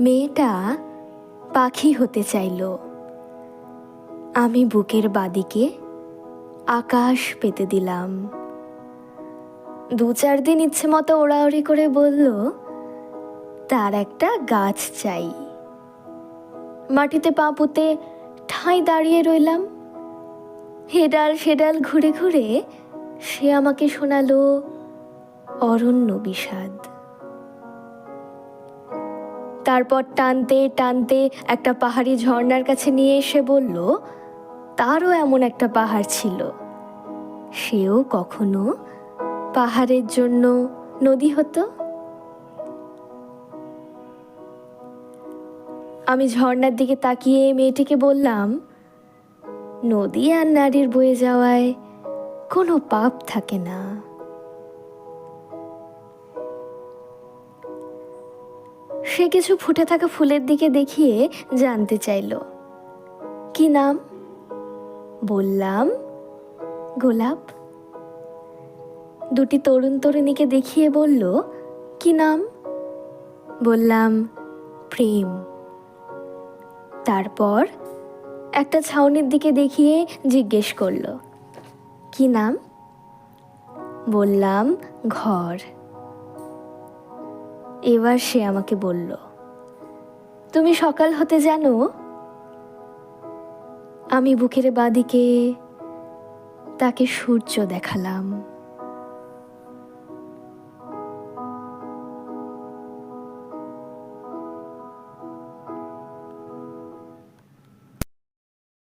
মেয়েটা পাখি হতে চাইল। আমি বুকের বাদিকে আকাশ পেতে দিলাম। 2-4 দিন ইচ্ছে মতো ওড়াউড়ি করে বলল তার একটা গাছ চাই। মাটিতে পা পুঁতে ঠাঁই দাঁড়িয়ে রইলাম। হেডাল সেডাল ঘুরে ঘুরে সে আমাকে শোনালো অরণ্য বিষাদ। তারপর টানতে টানতে একটা পাহাড়ি ঝর্ণার কাছে নিয়ে এসে বলল তারও এমন একটা পাহাড় ছিল, সেও কখনো পাহাড়ের জন্য নদী হতো। আমি ঝর্ণার দিকে তাকিয়ে মেয়েটিকে বললাম, নদী আর নারীর বয়ে যাওয়ায় কোনো পাপ থাকে না। সে কিছু ফুটে থাকা ফুলের দিকে দেখিয়ে জানতে চাইল, কি নাম? বললাম, গোলাপ। দুটি তরুণ তরুণীকে দেখিয়ে বলল, কি নাম? বললাম, প্রেম। তারপর একটা ছাউনির দিকে দেখিয়ে জিজ্ঞেস করল, কি নাম? বললাম, ঘর। এবার সে আমাকে বলল, তুমি সকাল হতে জানো? আমি বুকের বাদিকে তাকে সূর্য দেখালাম।